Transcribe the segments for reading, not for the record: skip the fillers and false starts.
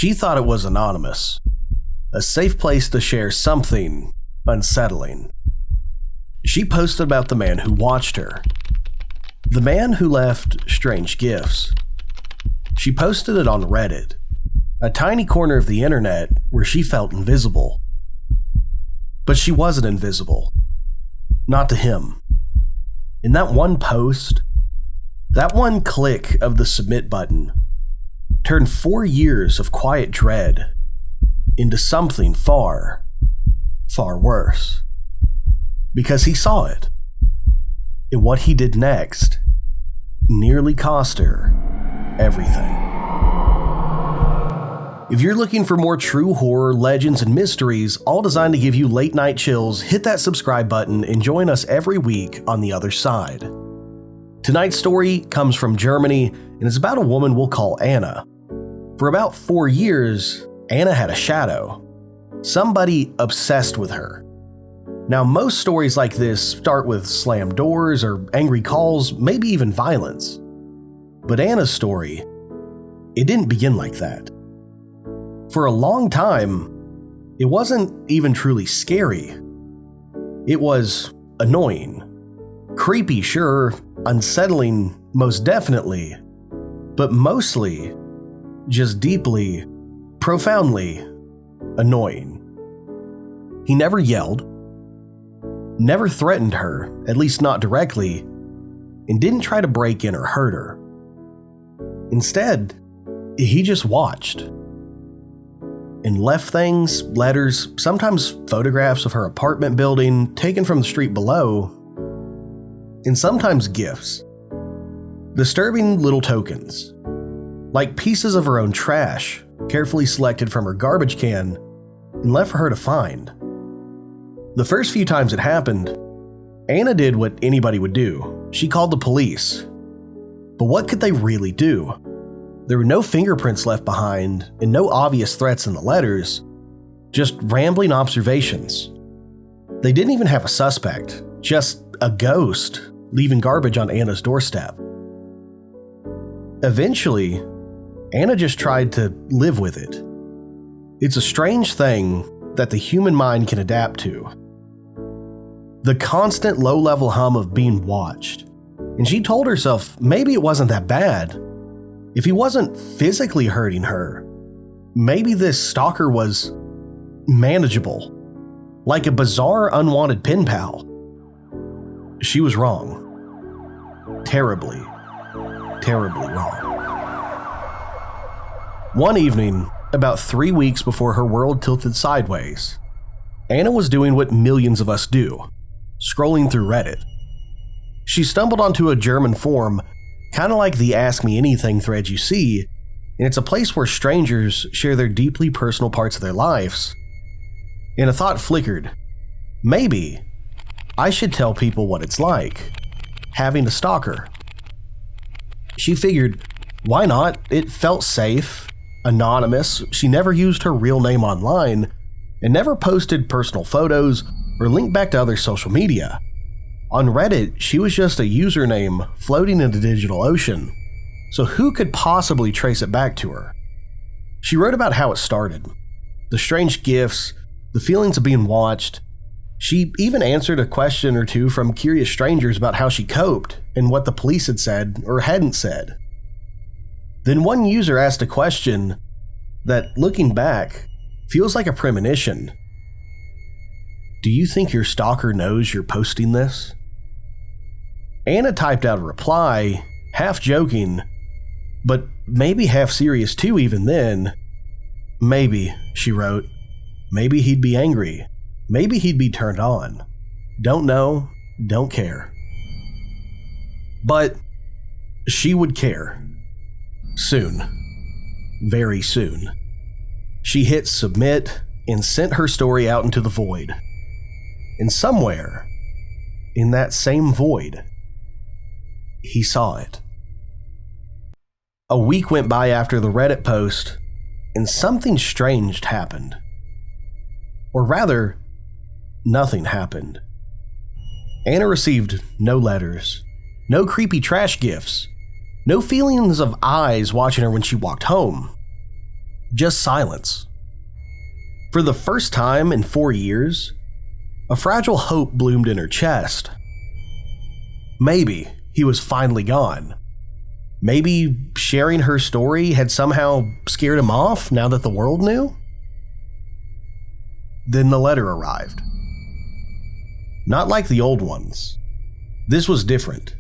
She thought it was anonymous, a safe place to share something unsettling. She posted about the man who watched her, the man who left strange gifts. She posted it on Reddit, a tiny corner of the internet where she felt invisible. But she wasn't invisible. Not to him. In that one post, that one click of the submit button turned 4 years of quiet dread into something far, far worse. Because he saw it. And what he did next nearly cost her everything. If you're looking for more true horror, legends, and mysteries, all designed to give you late night chills, hit that subscribe button and join us every week on the other side. Tonight's story comes from Germany and is about a woman we'll call Anna. For about 4 years, Anna had a shadow. Somebody obsessed with her. Now, most stories like this start with slammed doors or angry calls, maybe even violence. But Anna's story, it didn't begin like that. For a long time, it wasn't even truly scary. It was annoying. Creepy, sure. Unsettling, most definitely. But mostly, just deeply, profoundly annoying. He never yelled, never threatened her, at least not directly, and didn't try to break in or hurt her. Instead, he just watched. And left things, letters, sometimes photographs of her apartment building taken from the street below, and sometimes gifts. Disturbing little tokens, like pieces of her own trash, carefully selected from her garbage can and left for her to find. The first few times it happened, Anna did what anybody would do. She called the police. But what could they really do? There were no fingerprints left behind and no obvious threats in the letters, just rambling observations. They didn't even have a suspect, just a ghost leaving garbage on Anna's doorstep. Eventually, Anna just tried to live with it. It's a strange thing that the human mind can adapt to. The constant low-level hum of being watched. And she told herself maybe it wasn't that bad. If he wasn't physically hurting her, maybe this stalker was manageable, like a bizarre unwanted pen pal. She was wrong. Terribly, terribly wrong. One evening, about 3 weeks before her world tilted sideways, Anna was doing what millions of us do, scrolling through Reddit. She stumbled onto a German forum, kind of like the Ask Me Anything thread you see, and it's a place where strangers share their deeply personal parts of their lives. And a thought flickered. Maybe I should tell people what it's like, having a stalker. She figured, why not? It felt safe, anonymous. She never used her real name online, and never posted personal photos or linked back to other social media. On Reddit, she was just a username floating in the digital ocean, so who could possibly trace it back to her? She wrote about how it started, the strange gifts, the feelings of being watched. She even answered a question or two from curious strangers about how she coped and what the police had said or hadn't said. Then one user asked a question that, looking back, feels like a premonition. Do you think your stalker knows you're posting this? Anna typed out a reply, half joking, but maybe half serious too even then. Maybe, she wrote. Maybe he'd be angry. Maybe he'd be turned on. Don't know, don't care. But she would care. Soon. Very soon. She hit submit and sent her story out into the void. And somewhere, in that same void, he saw it. A week went by after the Reddit post, and something strange happened. Or rather, nothing happened. Anna received no letters, no creepy trash gifts, no feelings of eyes watching her when she walked home. Just silence. For the first time in 4 years, a fragile hope bloomed in her chest. Maybe he was finally gone. Maybe sharing her story had somehow scared him off now that the world knew? Then the letter arrived. Not like the old ones. This was different.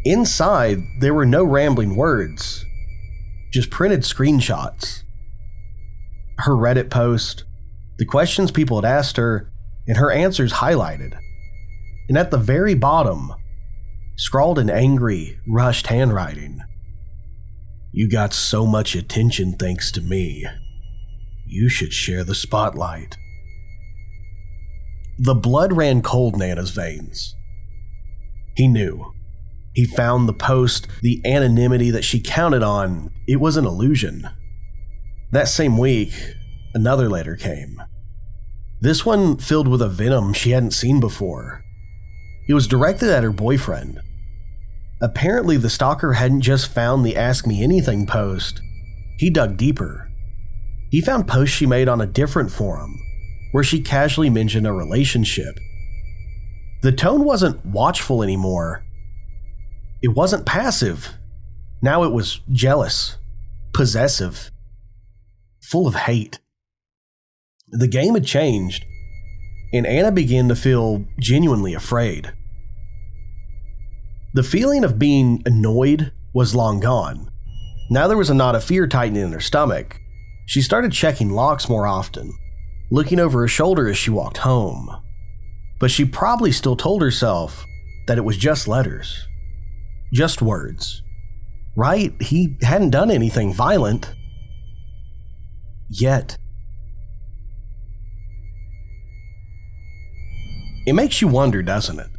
Inside, there were no rambling words, just printed screenshots. Her Reddit post, the questions people had asked her, and her answers highlighted. And at the very bottom, scrawled in angry, rushed handwriting, "You got so much attention thanks to me. You should share the spotlight." The blood ran cold in Anna's veins. He knew. He found the post, the anonymity that she counted on. It was an illusion. That same week, another letter came. This one filled with a venom she hadn't seen before. It was directed at her boyfriend. Apparently, the stalker hadn't just found the Ask Me Anything post. He dug deeper. He found posts she made on a different forum, where she casually mentioned a relationship. The tone wasn't watchful anymore. It wasn't passive. Now it was jealous, possessive, full of hate. The game had changed, and Anna began to feel genuinely afraid. The feeling of being annoyed was long gone. Now there was a knot of fear tightening in her stomach. She started checking locks more often, looking over her shoulder as she walked home. But she probably still told herself that it was just letters. Just words. Right? He hadn't done anything violent. Yet. It makes you wonder, doesn't it?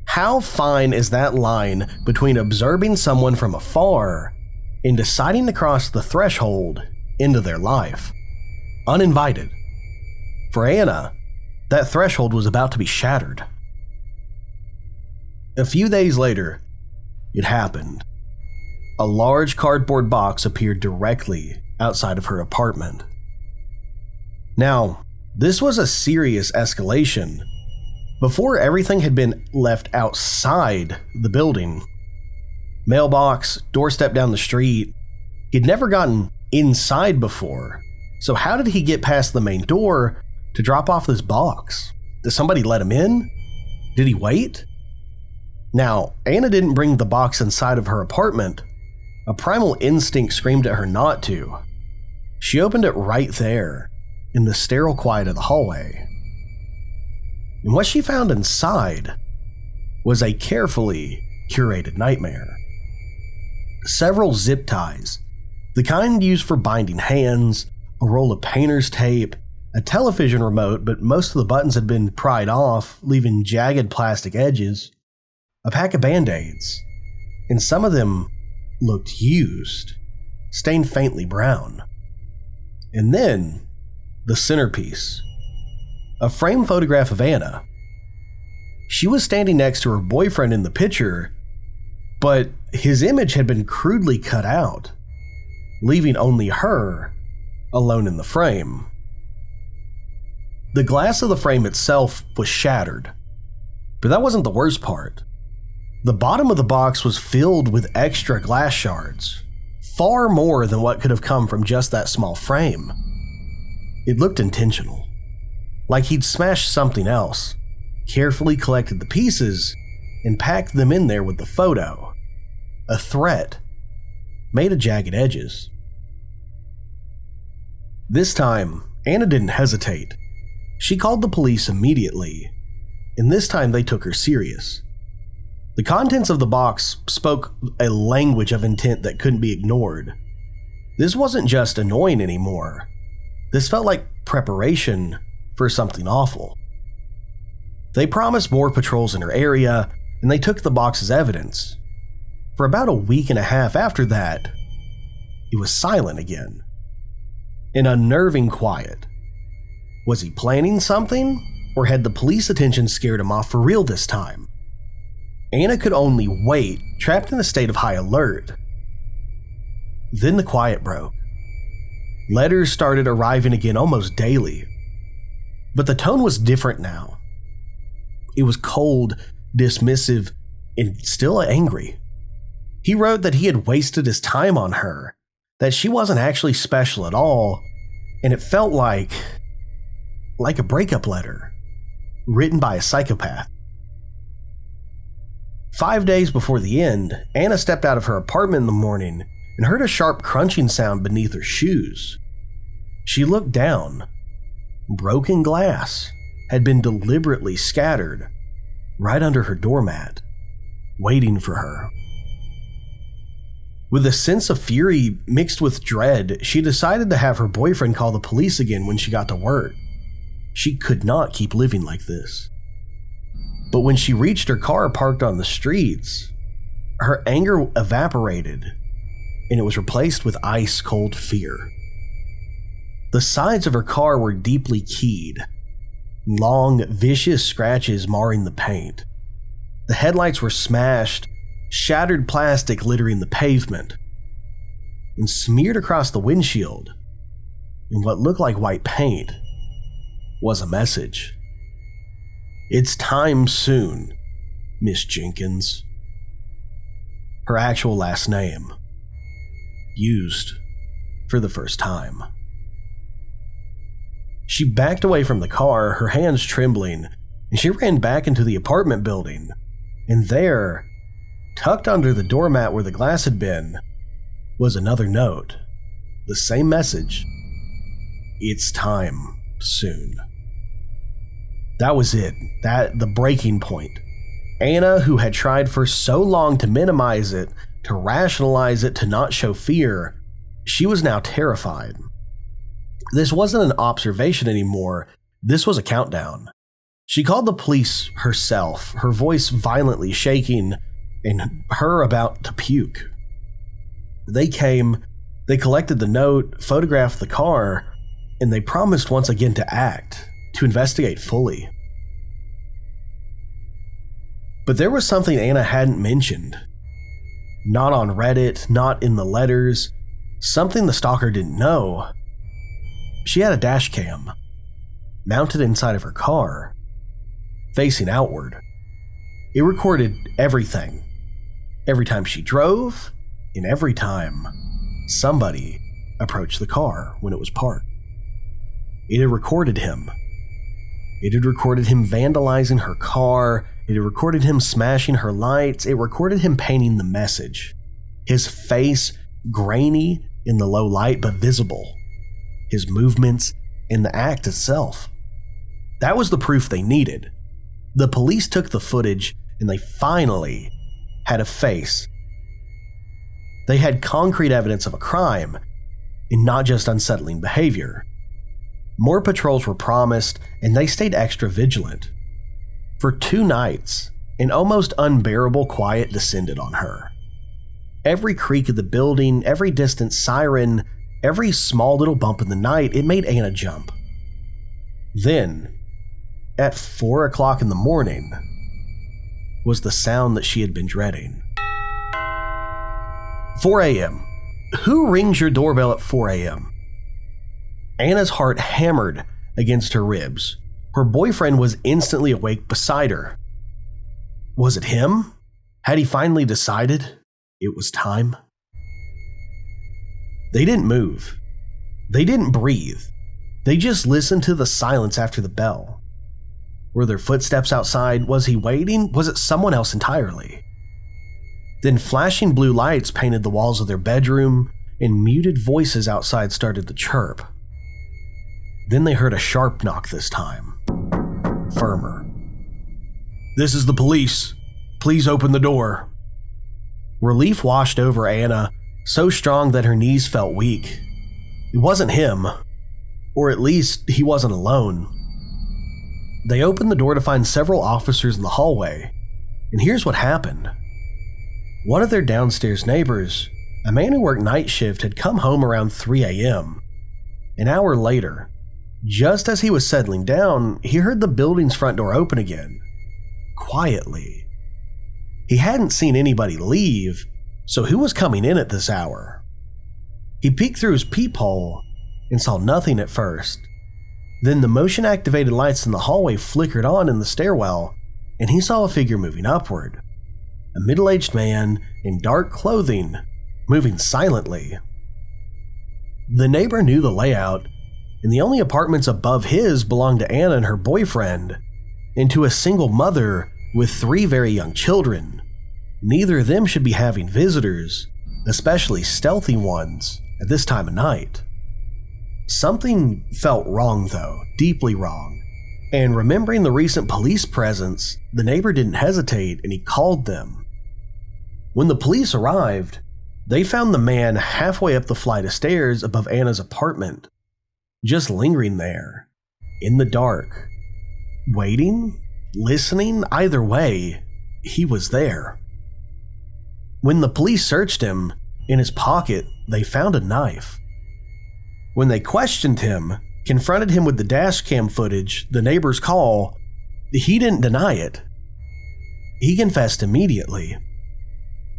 How fine is that line between observing someone from afar and deciding to cross the threshold into their life, uninvited? For Anna, that threshold was about to be shattered. A few days later, it happened. A large cardboard box appeared directly outside of her apartment. Now, this was a serious escalation. Before, everything had been left outside the building. Mailbox, doorstep down the street. He'd never gotten inside before. So how did he get past the main door to drop off this box? Did somebody let him in? Did he wait? Now, Anna didn't bring the box inside of her apartment. A primal instinct screamed at her not to. She opened it right there, in the sterile quiet of the hallway. And what she found inside was a carefully curated nightmare. Several zip ties, the kind used for binding hands, a roll of painter's tape, a television remote, but most of the buttons had been pried off, leaving jagged plastic edges, a pack of Band-Aids, and some of them looked used, stained faintly brown. And then, the centerpiece, a framed photograph of Anna. She was standing next to her boyfriend in the picture, but his image had been crudely cut out, leaving only her alone in the frame. The glass of the frame itself was shattered, but that wasn't the worst part. The bottom of the box was filled with extra glass shards, far more than what could have come from just that small frame. It looked intentional, like he'd smashed something else, carefully collected the pieces, and packed them in there with the photo. A threat, made of jagged edges. This time, Anna didn't hesitate. She called the police immediately, and this time they took her serious. The contents of the box spoke a language of intent that couldn't be ignored. This wasn't just annoying anymore. This felt like preparation for something awful. They promised more patrols in her area, and they took the box as evidence. For about a week and a half after that, it was silent again. An unnerving quiet. Was he planning something, or had the police attention scared him off for real this time? Anna could only wait, trapped in a state of high alert. Then the quiet broke. Letters started arriving again almost daily. But the tone was different now. It was cold, dismissive, and still angry. He wrote that he had wasted his time on her, that she wasn't actually special at all, and it felt like a breakup letter written by a psychopath. 5 days before the end, Anna stepped out of her apartment in the morning and heard a sharp crunching sound beneath her shoes. She looked down. Broken glass had been deliberately scattered right under her doormat, waiting for her. With a sense of fury mixed with dread, she decided to have her boyfriend call the police again when she got to work. She could not keep living like this. But when she reached her car parked on the streets, her anger evaporated and it was replaced with ice-cold fear. The sides of her car were deeply keyed, long, vicious scratches marring the paint. The headlights were smashed, shattered plastic littering the pavement, and smeared across the windshield in what looked like white paint was a message. "It's time soon, Miss Jenkins." Her actual last name, used for the first time. She backed away from the car, her hands trembling, and she ran back into the apartment building. And there, tucked under the doormat where the glass had been, was another note. The same message. "It's time soon." That was it. The breaking point. Anna, who had tried for so long to minimize it, to rationalize it, to not show fear, she was now terrified. This wasn't an observation anymore. This was a countdown. She called the police herself, her voice violently shaking and her about to puke. They came, they collected the note, photographed the car, and they promised once again to act, to investigate fully. But there was something Anna hadn't mentioned. Not on Reddit, not in the letters, something the stalker didn't know. She had a dash cam, mounted inside of her car, facing outward. It recorded everything. Every time she drove, and every time somebody approached the car when it was parked. It had recorded him. It had recorded him vandalizing her car. It had recorded him smashing her lights. It recorded him painting the message. His face grainy in the low light but visible. His movements and the act itself. That was the proof they needed. The police took the footage and they finally had a face. They had concrete evidence of a crime and not just unsettling behavior. More patrols were promised and they stayed extra vigilant. For 2 nights, an almost unbearable quiet descended on her. Every creak of the building, every distant siren, every small little bump in the night, it made Anna jump. Then, at 4 o'clock in the morning, was the sound that she had been dreading. 4 a.m. Who rings your doorbell at 4 a.m.? Anna's heart hammered against her ribs. Her boyfriend was instantly awake beside her. Was it him? Had he finally decided it was time? They didn't move. They didn't breathe. They just listened to the silence after the bell. Were there footsteps outside? Was he waiting? Was it someone else entirely? Then flashing blue lights painted the walls of their bedroom, and muted voices outside started to chirp. Then they heard a sharp knock this time. Firmer. "This is the police. Please open the door." Relief washed over Anna, so strong that her knees felt weak. It wasn't him, or at least he wasn't alone. They opened the door to find several officers in the hallway, and here's what happened. One of their downstairs neighbors, a man who worked night shift, had come home around 3 a.m. An hour later, just as he was settling down, he heard the building's front door open again, quietly. He hadn't seen anybody leave, so who was coming in at this hour? He peeked through his peephole and saw nothing at first. Then the motion-activated lights in the hallway flickered on in the stairwell, and he saw a figure moving upward. A middle-aged man in dark clothing, moving silently. The neighbor knew the layout, and the only apartments above his belonged to Anna and her boyfriend, and to a single mother with 3 very young children. Neither of them should be having visitors, especially stealthy ones, at this time of night. Something felt wrong though, deeply wrong, and remembering the recent police presence, the neighbor didn't hesitate and he called them. When the police arrived, they found the man halfway up the flight of stairs above Anna's apartment, just lingering there, in the dark, waiting, listening, either way, he was there. When the police searched him, in his pocket, they found a knife. When they questioned him, confronted him with the dash cam footage, the neighbor's call, he didn't deny it. He confessed immediately.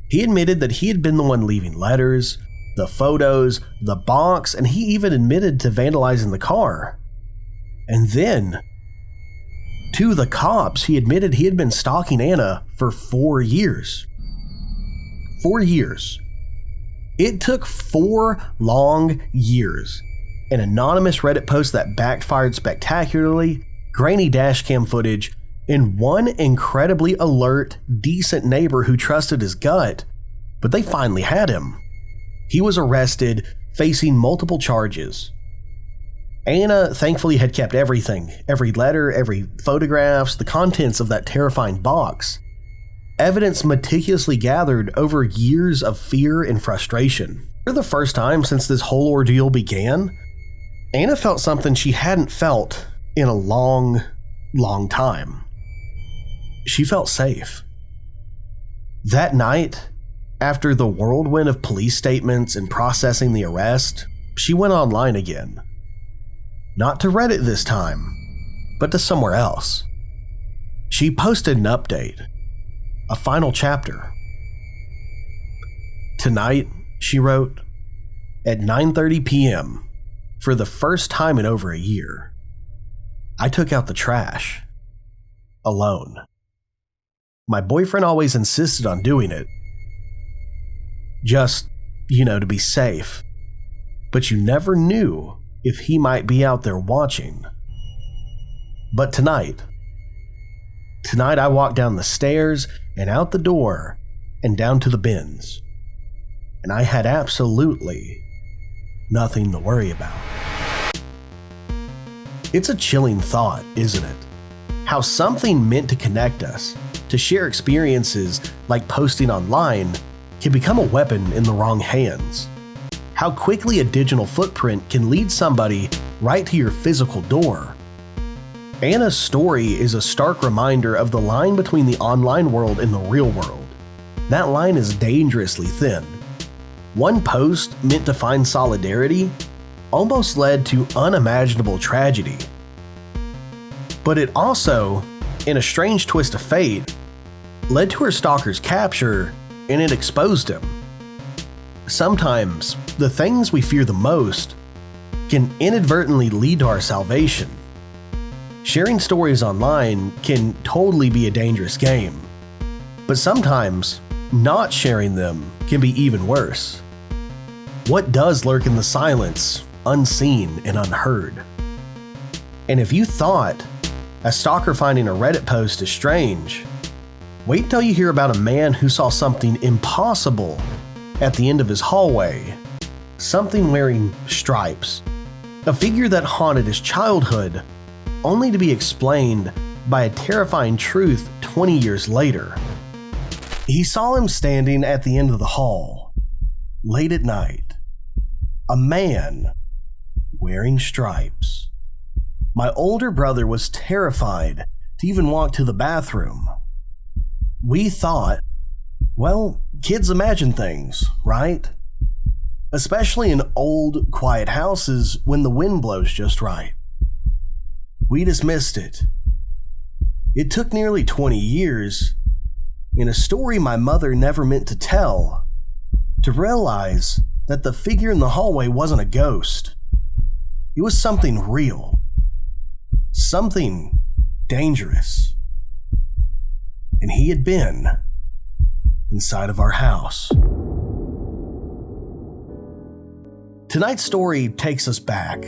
He admitted that he had been the one leaving letters, the photos, the box, and he even admitted to vandalizing the car. And then, to the cops, he admitted he had been stalking Anna for 4 years. 4 years. It took 4 long years, an anonymous Reddit post that backfired spectacularly, grainy dashcam footage, and one incredibly alert, decent neighbor who trusted his gut, but they finally had him. He was arrested, facing multiple charges. Anna thankfully had kept everything, every letter, every photographs, the contents of that terrifying box. Evidence meticulously gathered over years of fear and frustration. For the first time since this whole ordeal began, Anna felt something she hadn't felt in a long, long time. She felt safe. That night, after the whirlwind of police statements and processing the arrest, she went online again. Not to Reddit this time, but to somewhere else. She posted an update, a final chapter. Tonight, she wrote, at 9:30 p.m., for the first time in over a year, I took out the trash. Alone. My boyfriend always insisted on doing it. Just, to be safe. But you never knew if he might be out there watching. But tonight I walked down the stairs and out the door and down to the bins. And I had absolutely nothing to worry about. It's a chilling thought, isn't it? How something meant to connect us, to share experiences like posting online, can become a weapon in the wrong hands. How quickly a digital footprint can lead somebody right to your physical door. Anna's story is a stark reminder of the line between the online world and the real world. That line is dangerously thin. One post meant to find solidarity almost led to unimaginable tragedy. But it also, in a strange twist of fate, led to her stalker's capture, and it exposed him. Sometimes, the things we fear the most can inadvertently lead to our salvation. Sharing stories online can totally be a dangerous game, but sometimes, not sharing them can be even worse. What does lurk in the silence, unseen and unheard? And if you thought a stalker finding a Reddit post is strange, wait till you hear about a man who saw something impossible at the end of his hallway. Something wearing stripes. A figure that haunted his childhood, only to be explained by a terrifying truth 20 years later. He saw him standing at the end of the hall, late at night. A man wearing stripes. My older brother was terrified to even walk to the bathroom. We thought, well, kids imagine things, right? Especially in old, quiet houses when the wind blows just right. We dismissed it. It took nearly 20 years, in a story my mother never meant to tell, to realize that the figure in the hallway wasn't a ghost. It was something real. Something dangerous. And he had been inside of our house. Tonight's story takes us back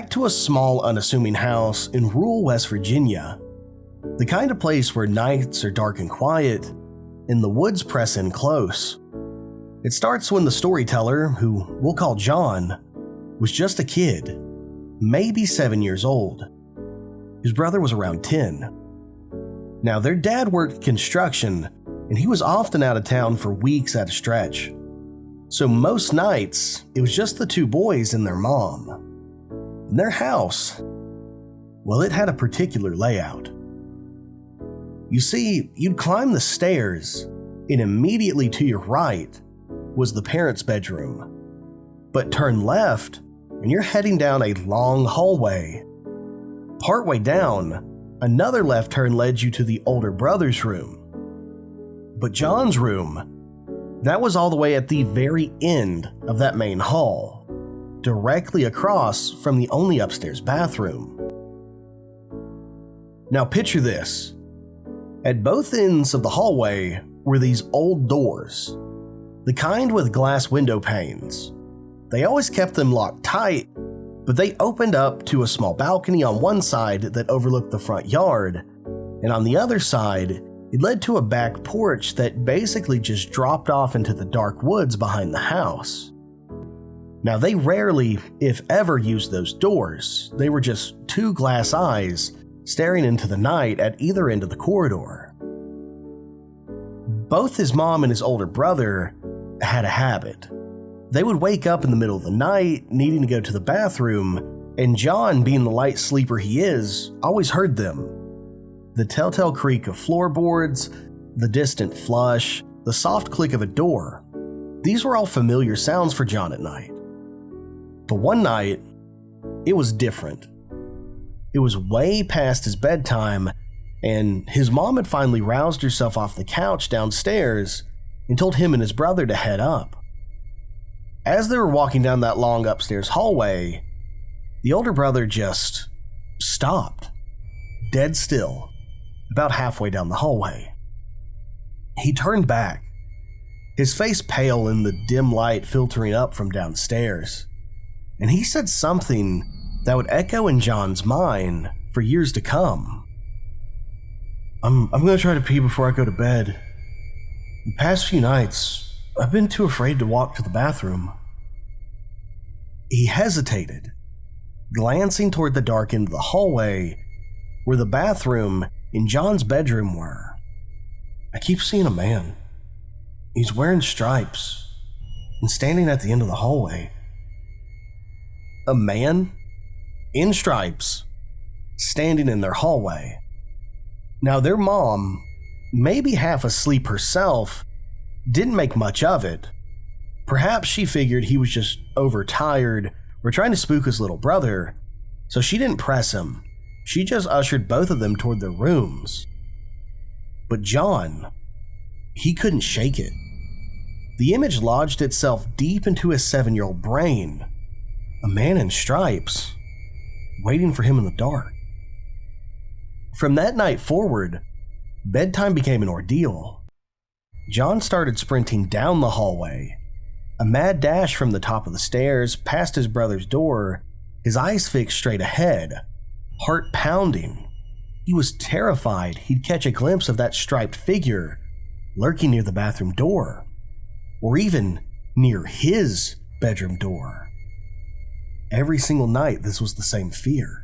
to a small, unassuming house in rural West Virginia, the kind of place where nights are dark and quiet, and the woods press in close. It starts when the storyteller, who we'll call John, was just a kid, maybe 7 years old. His brother was around 10. Now, their dad worked construction, and he was often out of town for weeks at a stretch. So most nights, it was just the two boys and their mom. And their house, well, it had a particular layout. You see, you'd climb the stairs, and immediately to your right was the parents' bedroom. But turn left, and you're heading down a long hallway. Partway down, another left turn led you to the older brother's room. But John's room, that was all the way at the very end of that main hall, directly across from the only upstairs bathroom. Now picture this. At both ends of the hallway were these old doors, the kind with glass window panes. They always kept them locked tight, but they opened up to a small balcony on one side that overlooked the front yard, and on the other side, it led to a back porch that basically just dropped off into the dark woods behind the house. Now, they rarely, if ever, used those doors. They were just two glass eyes staring into the night at either end of the corridor. Both his mom and his older brother had a habit. They would wake up in the middle of the night, needing to go to the bathroom, and John, being the light sleeper he is, always heard them. The telltale creak of floorboards, the distant flush, the soft click of a door. These were all familiar sounds for John at night. But one night, it was different. It was way past his bedtime, and his mom had finally roused herself off the couch downstairs and told him and his brother to head up. As they were walking down that long upstairs hallway, the older brother just stopped, dead still, about halfway down the hallway. He turned back, his face pale in the dim light filtering up from downstairs, and he said something that would echo in John's mind for years to come. I'm going to try to pee before I go to bed. The past few nights, I've been too afraid to walk to the bathroom. He hesitated, glancing toward the dark end of the hallway where the bathroom and John's bedroom were. I keep seeing a man. He's wearing stripes and standing at the end of the hallway. A man in stripes standing in their hallway. Now, their mom, maybe half asleep herself, didn't make much of it. Perhaps she figured he was just overtired or trying to spook his little brother, so she didn't press him. She just ushered both of them toward their rooms. But John, he couldn't shake it. The image lodged itself deep into his 7-year-old brain. A man in stripes, waiting for him in the dark. From that night forward, bedtime became an ordeal. John started sprinting down the hallway, a mad dash from the top of the stairs past his brother's door, his eyes fixed straight ahead, heart pounding. He was terrified he'd catch a glimpse of that striped figure lurking near the bathroom door, or even near his bedroom door. Every single night, this was the same fear.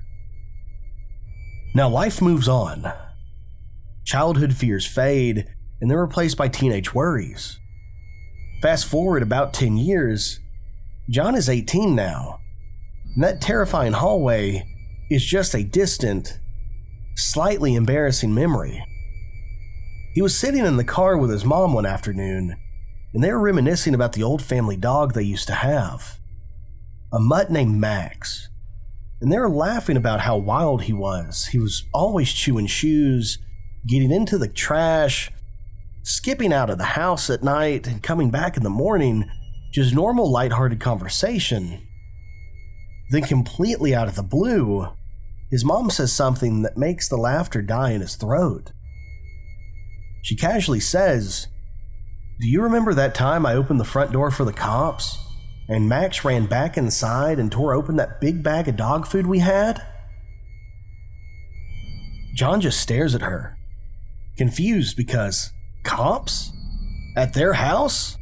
Now, life moves on. Childhood fears fade, and they're replaced by teenage worries. Fast forward about 10 years, John is 18 now, and that terrifying hallway is just a distant, slightly embarrassing memory. He was sitting in the car with his mom one afternoon, and they were reminiscing about the old family dog they used to have, a mutt named Max. And they were laughing about how wild he was. He was always chewing shoes, getting into the trash, skipping out of the house at night and coming back in the morning, just normal lighthearted conversation. Then completely out of the blue, his mom says something that makes the laughter die in his throat. She casually says, "Do you remember that time I opened the front door for the cops, and Max ran back inside and tore open that big bag of dog food we had?" John just stares at her, confused because cops? At their house?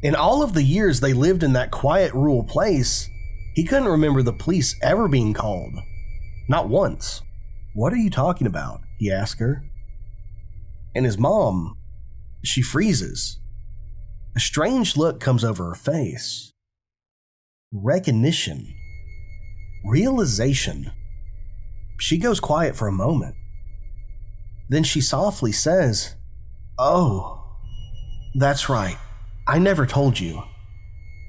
In all of the years they lived in that quiet rural place, he couldn't remember the police ever being called. Not once. "What are you talking about?" he asked her. And his mom, she freezes. A strange look comes over her face. Recognition. Realization. She goes quiet for a moment. Then she softly says, "Oh, that's right. I never told you.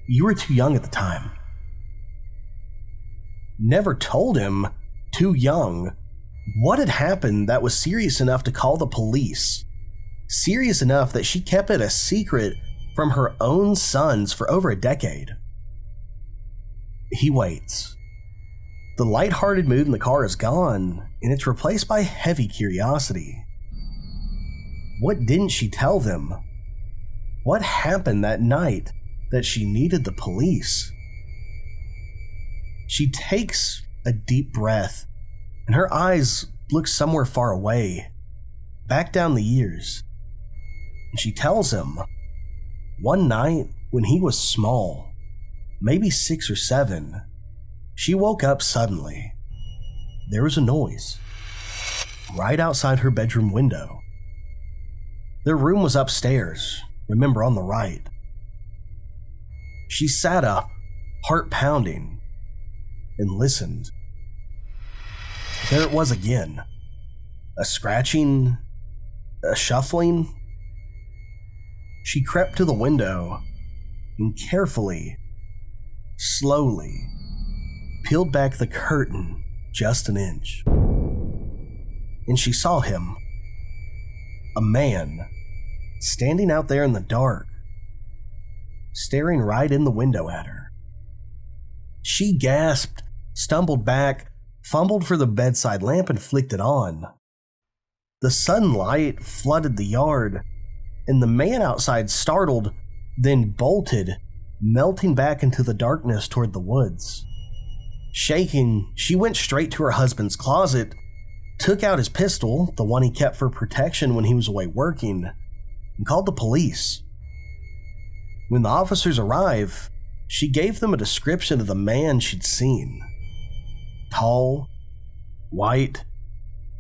You were too young at the time." Never told him? Too young? What had happened that was serious enough to call the police? Serious enough that she kept it a secret from her own sons for over a decade? He waits. The lighthearted mood in the car is gone, and it's replaced by heavy curiosity. What didn't she tell them? What happened that night that she needed the police? She takes a deep breath, and her eyes look somewhere far away, back down the years. And she tells him, one night when he was small, maybe 6 or 7, she woke up suddenly. There was a noise right outside her bedroom window. Their room was upstairs, remember, on the right. She sat up, heart pounding, and listened. There it was again. A scratching, a shuffling. She crept to the window and carefully, slowly, peeled back the curtain just an inch. And she saw him. A man, standing out there in the dark, staring right in the window at her. She gasped, stumbled back, fumbled for the bedside lamp and flicked it on. The sunlight flooded the yard, and the man outside startled, then bolted, melting back into the darkness toward the woods. Shaking, she went straight to her husband's closet, took out his pistol, the one he kept for protection when he was away working, and called the police. When the officers arrived, she gave them a description of the man she'd seen. Tall, white,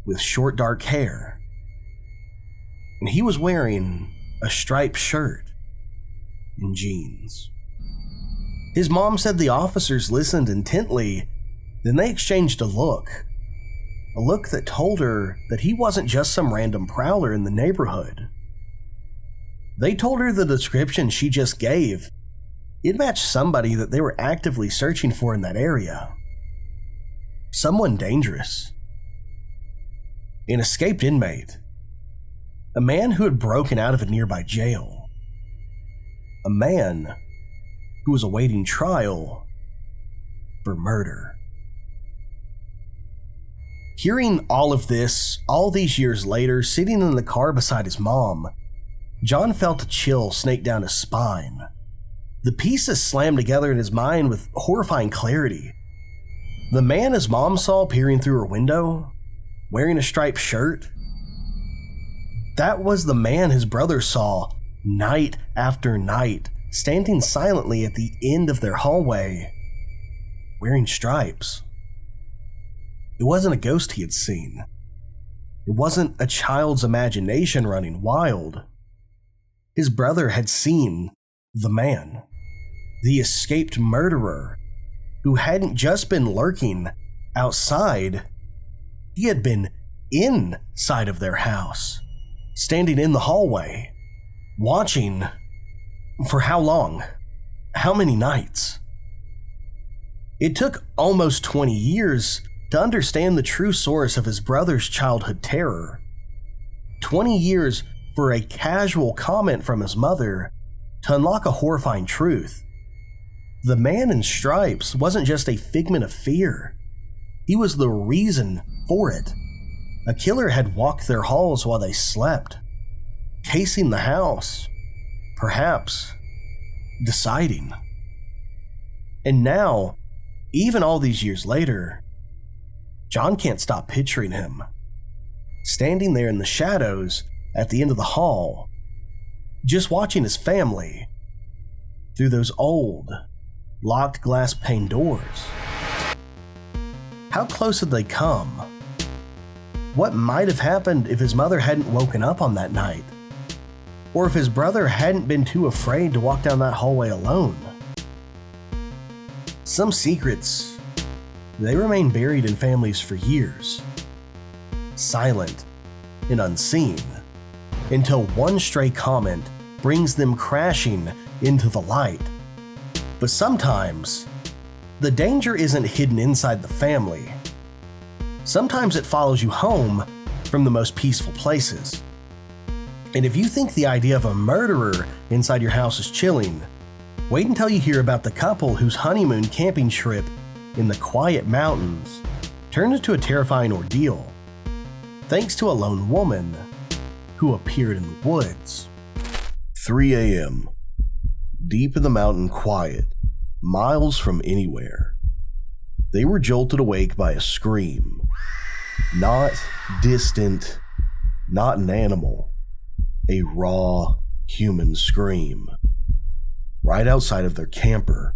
with short dark hair. And he was wearing a striped shirt and jeans. His mom said the officers listened intently, then they exchanged a look that told her that he wasn't just some random prowler in the neighborhood. They told her the description she just gave. It matched somebody that they were actively searching for in that area. Someone dangerous. An escaped inmate. A man who had broken out of a nearby jail. A man who was awaiting trial for murder. Hearing all of this, all these years later, sitting in the car beside his mom, John felt a chill snake down his spine. The pieces slammed together in his mind with horrifying clarity. The man his mom saw peering through her window, wearing a striped shirt, that was the man his brother saw night after night, standing silently at the end of their hallway, wearing stripes. It wasn't a ghost he had seen. It wasn't a child's imagination running wild. His brother had seen the man, the escaped murderer, who hadn't just been lurking outside, he had been inside of their house, standing in the hallway, watching. For how long? How many nights? It took almost 20 years to understand the true source of his brother's childhood terror. 20 years for a casual comment from his mother to unlock a horrifying truth. The man in stripes wasn't just a figment of fear. He was the reason for it. A killer had walked their halls while they slept, casing the house, perhaps deciding. And now, even all these years later, John can't stop picturing him, standing there in the shadows at the end of the hall, just watching his family through those old, locked glass pane doors. How close had they come? What might have happened if his mother hadn't woken up on that night? Or if his brother hadn't been too afraid to walk down that hallway alone? Some secrets, they remain buried in families for years, silent and unseen, until one stray comment brings them crashing into the light. But sometimes, the danger isn't hidden inside the family. Sometimes it follows you home from the most peaceful places. And if you think the idea of a murderer inside your house is chilling, wait until you hear about the couple whose honeymoon camping trip in the quiet mountains turned into a terrifying ordeal, thanks to a lone woman who appeared in the woods. 3 a.m. Deep in the mountain quiet, miles from anywhere. They were jolted awake by a scream. Not distant, not an animal. A raw, human scream. Right outside of their camper.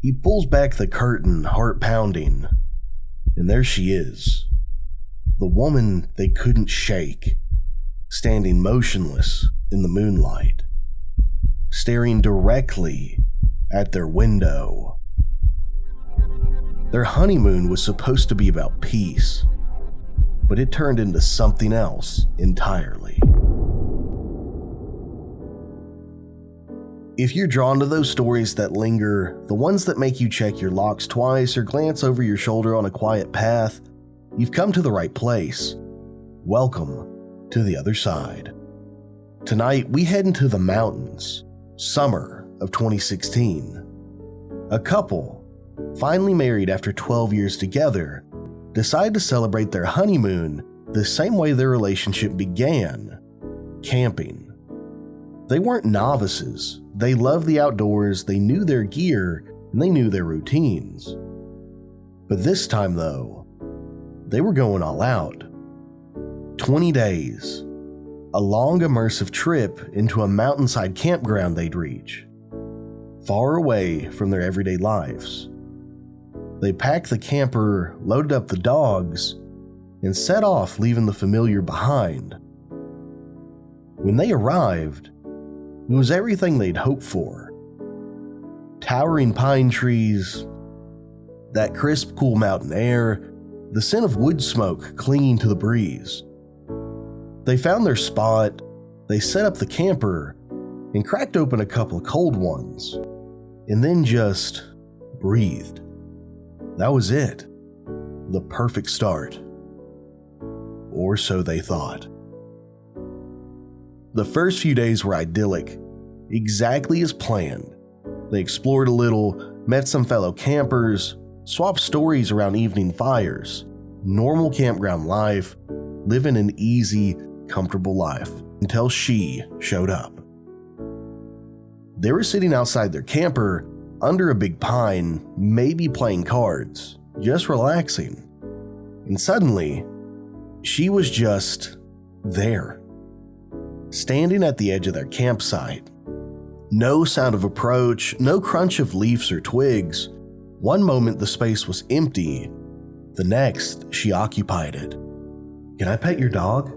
He pulls back the curtain, heart pounding, and there she is. The woman they couldn't shake, standing motionless in the moonlight, staring directly at their window. Their honeymoon was supposed to be about peace, but it turned into something else entirely. If you're drawn to those stories that linger, the ones that make you check your locks twice or glance over your shoulder on a quiet path, you've come to the right place. Welcome to the other side. Tonight, we head into the mountains, summer of 2016. A couple, finally married after 12 years together, decide to celebrate their honeymoon the same way their relationship began, camping. They weren't novices. They loved the outdoors, they knew their gear, and they knew their routines. But this time, though, they were going all out. 20 days, a long immersive trip into a mountainside campground they'd reach, far away from their everyday lives. They packed the camper, loaded up the dogs, and set off, leaving the familiar behind. When they arrived, it was everything they'd hoped for. Towering pine trees, that crisp, cool mountain air, the scent of wood smoke clinging to the breeze. They found their spot, they set up the camper, and cracked open a couple of cold ones, and then just breathed. That was it. The perfect start. Or so they thought. The first few days were idyllic, exactly as planned. They explored a little, met some fellow campers, swapped stories around evening fires, normal campground life, living an easy, comfortable life, until she showed up. They were sitting outside their camper, under a big pine, maybe playing cards, just relaxing. And suddenly, she was just there, standing at the edge of their campsite. No sound of approach, no crunch of leaves or twigs. One moment the space was empty, the next she occupied it. "Can I pet your dog?"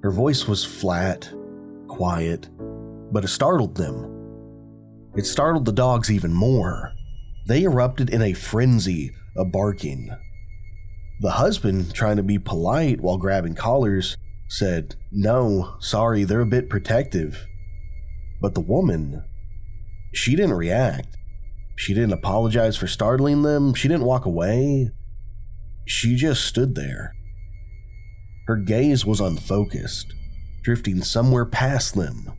Her voice was flat, quiet, but it startled them. It startled the dogs even more. They erupted in a frenzy of barking. The husband, trying to be polite while grabbing collars, said, "No, sorry, they're a bit protective." But the woman, she didn't react. She didn't apologize for startling them. She didn't walk away. She just stood there. Her gaze was unfocused, drifting somewhere past them,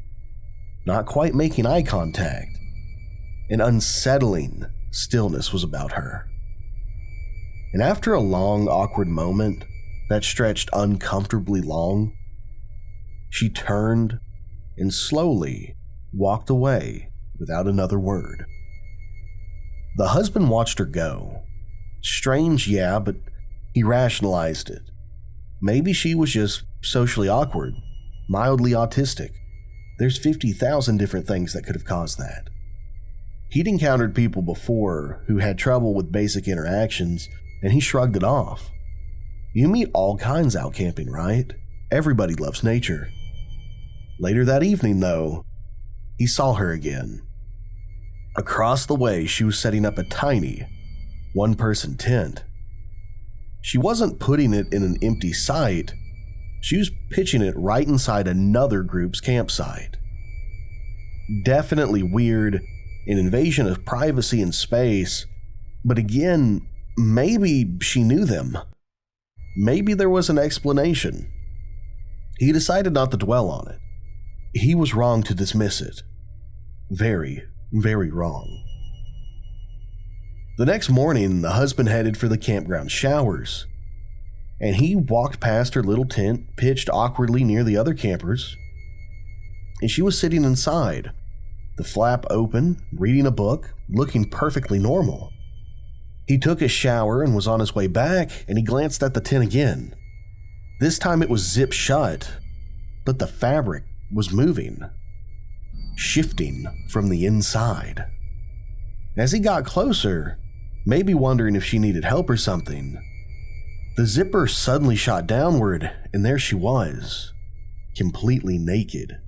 not quite making eye contact, An unsettling stillness was about her. And after a long, awkward moment that stretched uncomfortably long, she turned and slowly walked away without another word. The husband watched her go. Strange, yeah, but he rationalized it. Maybe she was just socially awkward, mildly autistic. There's 50,000 different things that could have caused that. He'd encountered people before who had trouble with basic interactions, and he shrugged it off. You meet all kinds out camping, right? Everybody loves nature. Later that evening, though, he saw her again. Across the way, she was setting up a tiny, one-person tent. She wasn't putting it in an empty site. She was pitching it right inside another group's campsite. Definitely weird, an invasion of privacy and space, but again, maybe she knew them. Maybe there was an explanation. He decided not to dwell on it. He was wrong to dismiss it. Very, very wrong. The next morning, the husband headed for the campground showers, and he walked past her little tent, pitched awkwardly near the other campers, and she was sitting inside, the flap open, reading a book, looking perfectly normal. He took a shower and was on his way back, and he glanced at the tent again. This time it was zipped shut, but the fabric was moving, shifting from the inside. As he got closer, maybe wondering if she needed help or something, the zipper suddenly shot downward, and there she was, completely naked.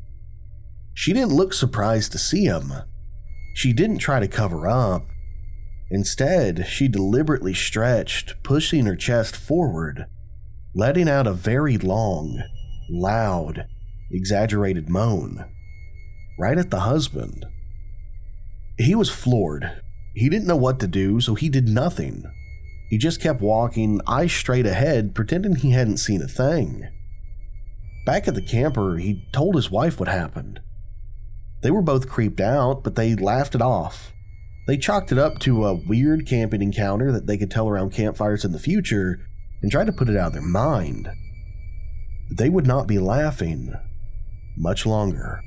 She didn't look surprised to see him. She didn't try to cover up. Instead, she deliberately stretched, pushing her chest forward, letting out a very long, loud, exaggerated moan, right at the husband. He was floored. He didn't know what to do, so he did nothing. He just kept walking, eyes straight ahead, pretending he hadn't seen a thing. Back at the camper, he told his wife what happened. They were both creeped out, but they laughed it off. They chalked it up to a weird camping encounter that they could tell around campfires in the future and tried to put it out of their mind. But they would not be laughing much longer.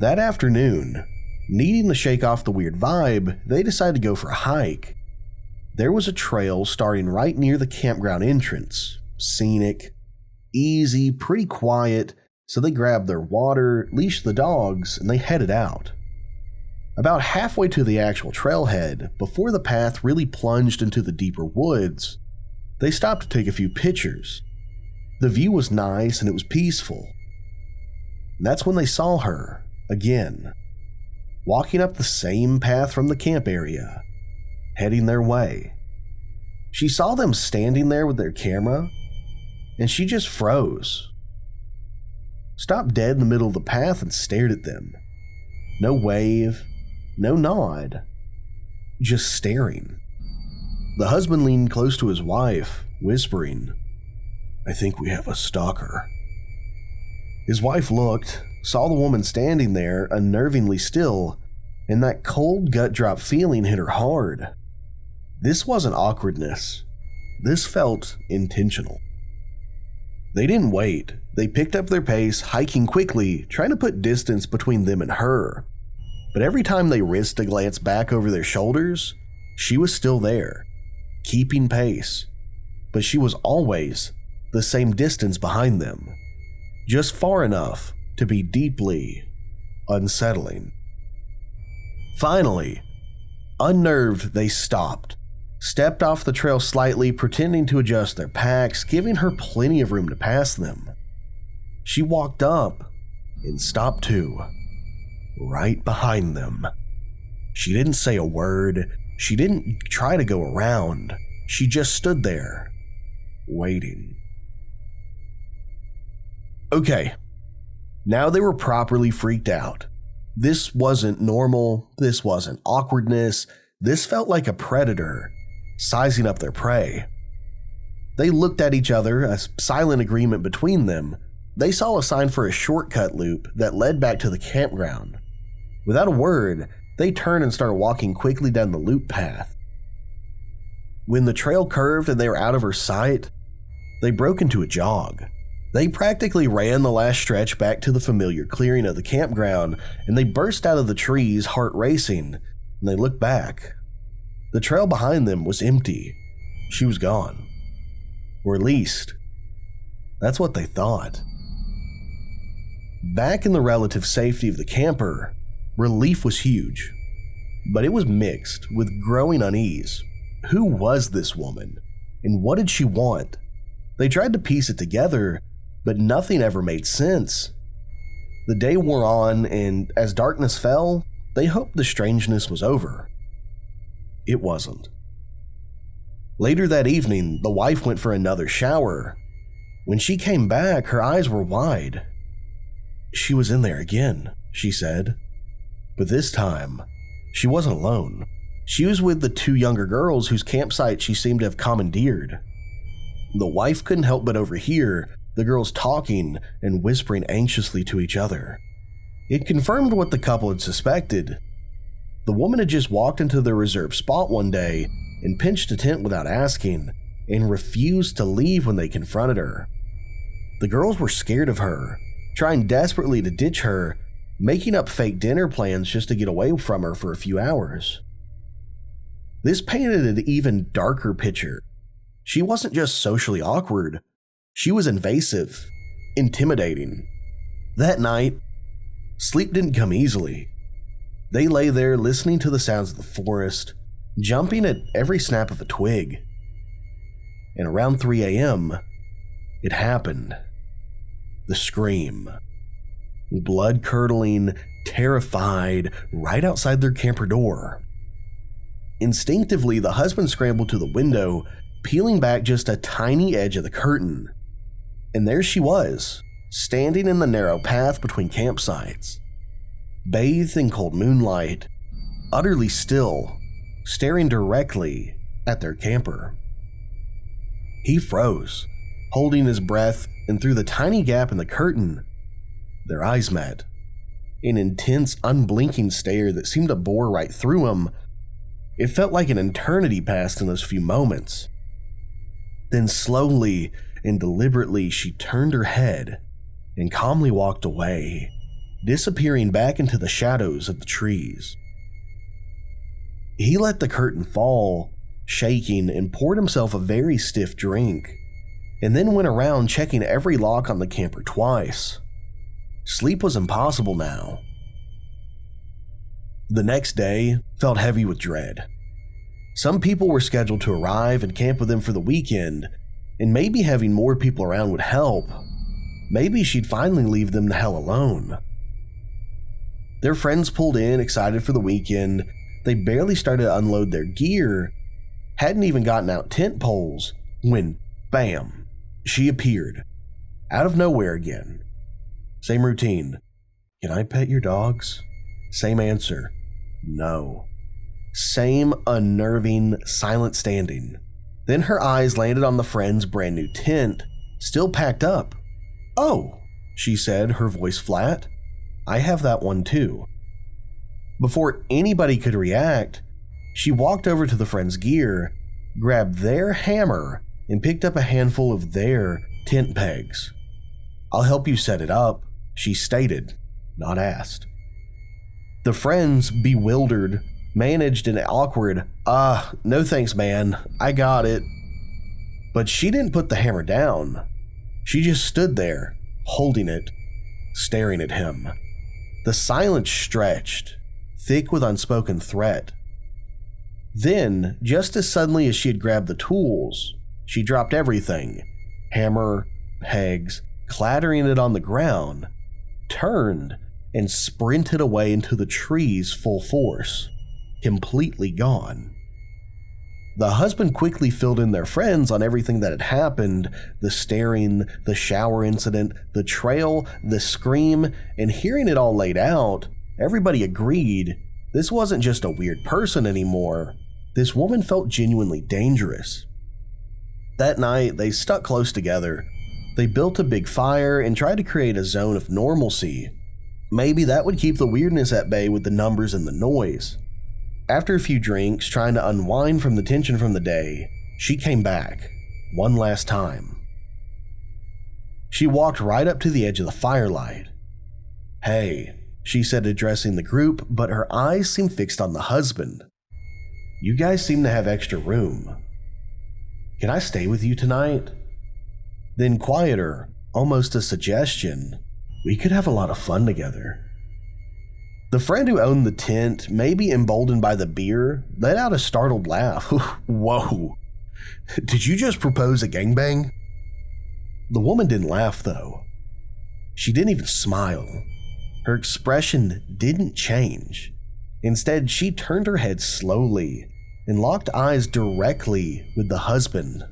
That afternoon, needing to shake off the weird vibe, they decided to go for a hike. There was a trail starting right near the campground entrance. Scenic, easy, pretty quiet, so they grabbed their water, leashed the dogs, and they headed out. About halfway to the actual trailhead, before the path really plunged into the deeper woods, they stopped to take a few pictures. The view was nice and it was peaceful. And that's when they saw her, again, walking up the same path from the camp area, heading their way. She saw them standing there with their camera, and she just froze. Stopped dead in the middle of the path and stared at them. No wave, no nod, just staring. The husband leaned close to his wife, whispering, "I think we have a stalker." His wife looked, saw the woman standing there, unnervingly still, and that cold gut drop feeling hit her hard. This wasn't awkwardness. This felt intentional. They didn't wait. They picked up their pace, hiking quickly, trying to put distance between them and her. But every time they risked a glance back over their shoulders, she was still there, keeping pace. But she was always the same distance behind them, just far enough to be deeply unsettling. Finally, unnerved, they stopped, stepped off the trail slightly, pretending to adjust their packs, giving her plenty of room to pass them. She walked up and stopped too, right behind them. She didn't say a word. She didn't try to go around. She just stood there, waiting. Okay, now they were properly freaked out. This wasn't normal. This wasn't awkwardness. This felt like a predator sizing up their prey. They looked at each other, a silent agreement between them. They saw a sign for a shortcut loop that led back to the campground. Without a word, they turned and started walking quickly down the loop path. When the trail curved and they were out of her sight, they broke into a jog. They practically ran the last stretch back to the familiar clearing of the campground, and they burst out of the trees, heart racing, and they looked back. The trail behind them was empty. She was gone. Or at least, that's what they thought. Back in the relative safety of the camper, relief was huge, but it was mixed with growing unease. Who was this woman, and what did she want? They tried to piece it together, but nothing ever made sense. The day wore on, and as darkness fell, they hoped the strangeness was over. It wasn't. Later that evening, the wife went for another shower. When she came back, her eyes were wide. She was in there again, she said. But this time, she wasn't alone. She was with the two younger girls whose campsite she seemed to have commandeered. The wife couldn't help but overhear the girls talking and whispering anxiously to each other. It confirmed what the couple had suspected. The woman had just walked into their reserved spot one day and pinched a tent without asking, and refused to leave when they confronted her. The girls were scared of her, trying desperately to ditch her, making up fake dinner plans just to get away from her for a few hours. This painted an even darker picture. She wasn't just socially awkward, she was invasive, intimidating. That night, sleep didn't come easily. They lay there listening to the sounds of the forest, jumping at every snap of a twig. And around 3 a.m., it happened. The scream. Blood-curdling, terrified, right outside their camper door. Instinctively, the husband scrambled to the window, peeling back just a tiny edge of the curtain. And there she was, standing in the narrow path between campsites. Bathed in cold moonlight, utterly still, staring directly at their camper. He froze, holding his breath, and through the tiny gap in the curtain, their eyes met. An intense, unblinking stare that seemed to bore right through him. It felt like an eternity passed in those few moments. Then slowly and deliberately she turned her head and calmly walked away, disappearing back into the shadows of the trees. He let the curtain fall, shaking, and poured himself a very stiff drink, and then went around checking every lock on the camper twice. Sleep was impossible now. The next day felt heavy with dread. Some people were scheduled to arrive and camp with them for the weekend, and maybe having more people around would help. Maybe she'd finally leave them the hell alone. Their friends pulled in, excited for the weekend. They barely started to unload their gear, hadn't even gotten out tent poles, when, bam, she appeared, out of nowhere again. Same routine. Can I pet your dogs? Same answer. No. Same unnerving, silent standing. Then her eyes landed on the friend's brand new tent, still packed up. Oh, she said, her voice flat. I have that one too. Before anybody could react, she walked over to the friend's gear, grabbed their hammer, and picked up a handful of their tent pegs. I'll help you set it up, she stated, not asked. The friends, bewildered, managed an awkward, no thanks man, I got it. But she didn't put the hammer down. She just stood there, holding it, staring at him. The silence stretched, thick with unspoken threat. Then, just as suddenly as she had grabbed the tools, she dropped everything, hammer, pegs, clattering it on the ground, turned, and sprinted away into the trees full force, completely gone. The husband quickly filled in their friends on everything that had happened, the staring, the shower incident, the trail, the scream, and hearing it all laid out, everybody agreed this wasn't just a weird person anymore. This woman felt genuinely dangerous. That night, they stuck close together. They built a big fire and tried to create a zone of normalcy. Maybe that would keep the weirdness at bay with the numbers and the noise. After a few drinks, trying to unwind from the tension from the day, she came back, one last time. She walked right up to the edge of the firelight. "Hey," she said, addressing the group, but her eyes seemed fixed on the husband. "You guys seem to have extra room. Can I stay with you tonight?" Then quieter, almost a suggestion, "We could have a lot of fun together." The friend who owned the tent, maybe emboldened by the beer, let out a startled laugh. "Whoa, did you just propose a gangbang?" The woman didn't laugh though. She didn't even smile. Her expression didn't change. Instead, she turned her head slowly and locked eyes directly with the husband.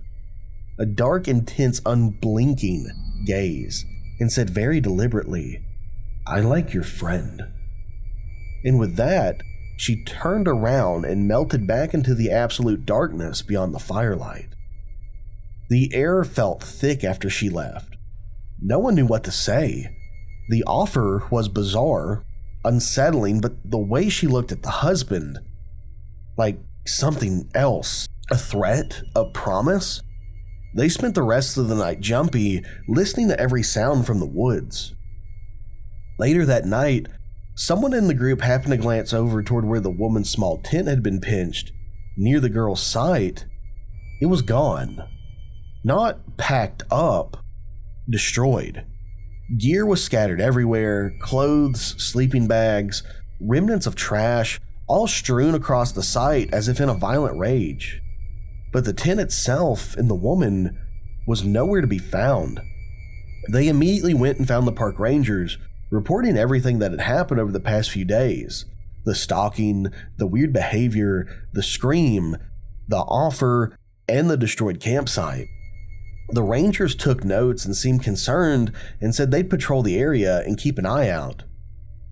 A dark, intense, unblinking gaze, and said very deliberately, "I like your friend." And with that, she turned around and melted back into the absolute darkness beyond the firelight. The air felt thick after she left. No one knew what to say. The offer was bizarre, unsettling, but the way she looked at the husband, like something else, a threat, a promise. They spent the rest of the night jumpy, listening to every sound from the woods. Later that night, someone in the group happened to glance over toward where the woman's small tent had been pinched, near the girl's site. It was gone. Not packed up, destroyed. Gear was scattered everywhere, clothes, sleeping bags, remnants of trash, all strewn across the site as if in a violent rage. But the tent itself and the woman was nowhere to be found. They immediately went and found the park rangers, reporting everything that had happened over the past few days. The stalking, the weird behavior, the scream, the offer, and the destroyed campsite. The rangers took notes and seemed concerned and said they'd patrol the area and keep an eye out.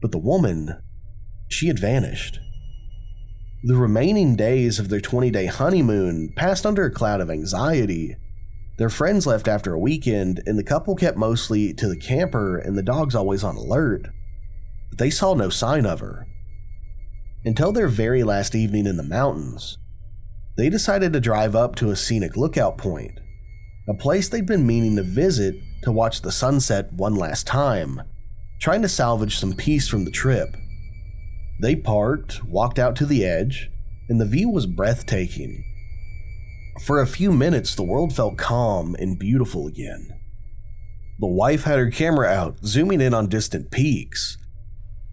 But the woman, she had vanished. The remaining days of their 20-day honeymoon passed under a cloud of anxiety. Their friends left after a weekend, and the couple kept mostly to the camper and the dogs always on alert. But they saw no sign of her. Until their very last evening in the mountains, they decided to drive up to a scenic lookout point, a place they'd been meaning to visit to watch the sunset one last time, trying to salvage some peace from the trip. They parked, walked out to the edge, and the view was breathtaking. For a few minutes, the world felt calm and beautiful again. The wife had her camera out, zooming in on distant peaks,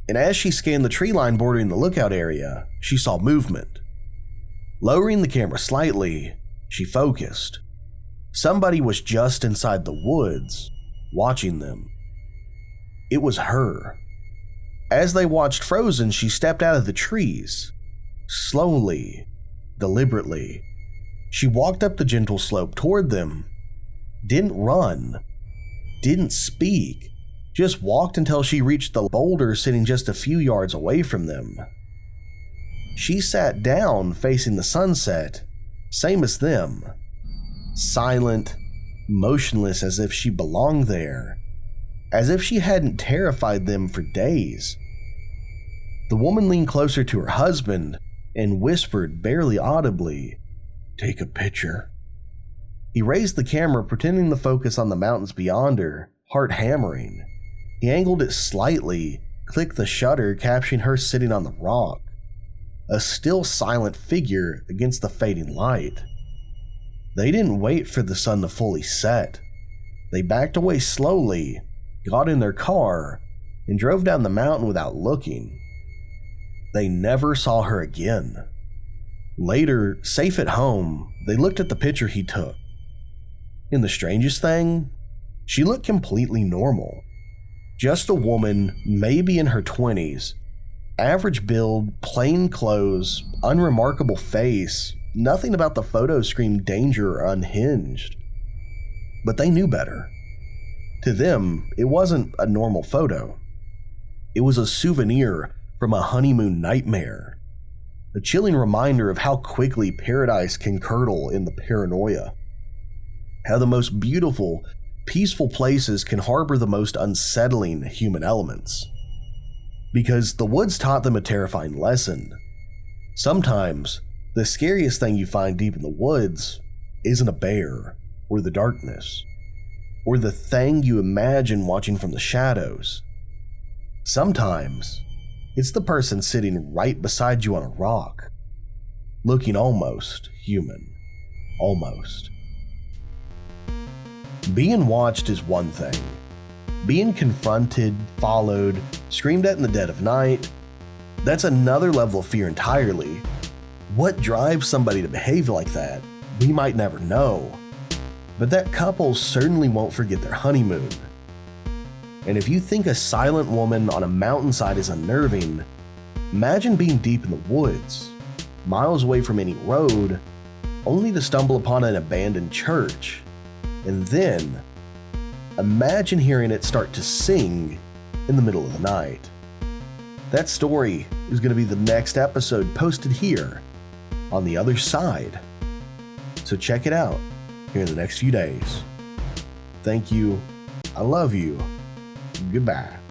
and as she scanned the tree line bordering the lookout area, she saw movement. Lowering the camera slightly, she focused. Somebody was just inside the woods, watching them. It was her. As they watched frozen, she stepped out of the trees. Slowly, deliberately, she walked up the gentle slope toward them. Didn't run. Didn't speak. Just walked until she reached the boulder sitting just a few yards away from them. She sat down facing the sunset, same as them. Silent, motionless, as if she belonged there. As if she hadn't terrified them for days. The woman leaned closer to her husband and whispered barely audibly, "Take a picture." He raised the camera, pretending to focus on the mountains beyond her, heart hammering. He angled it slightly, clicked the shutter, capturing her sitting on the rock, a still silent figure against the fading light. They didn't wait for the sun to fully set. They backed away slowly, got in their car, and drove down the mountain without looking. They never saw her again. Later, safe at home, they looked at the picture he took. And the strangest thing, she looked completely normal. Just a woman, maybe in her 20s, average build, plain clothes, unremarkable face. Nothing about the photo screamed danger or unhinged. But they knew better. To them, it wasn't a normal photo. It was a souvenir from a honeymoon nightmare. A chilling reminder of how quickly paradise can curdle in the paranoia. How the most beautiful, peaceful places can harbor the most unsettling human elements. because the woods taught them a terrifying lesson. Sometimes, the scariest thing you find deep in the woods isn't a bear, or the darkness, or the thing you imagine watching from the shadows. Sometimes, it's the person sitting right beside you on a rock, looking almost human. Almost. Being watched is one thing. Being confronted, followed, screamed at in the dead of night, that's another level of fear entirely. What drives somebody to behave like that, we might never know. But that couple certainly won't forget their honeymoon. And if you think a silent woman on a mountainside is unnerving, imagine being deep in the woods, miles away from any road, only to stumble upon an abandoned church. And then, imagine hearing it start to sing in the middle of the night. That story is going to be the next episode posted here on the other side. So check it out here in the next few days. Thank you. I love you. Goodbye.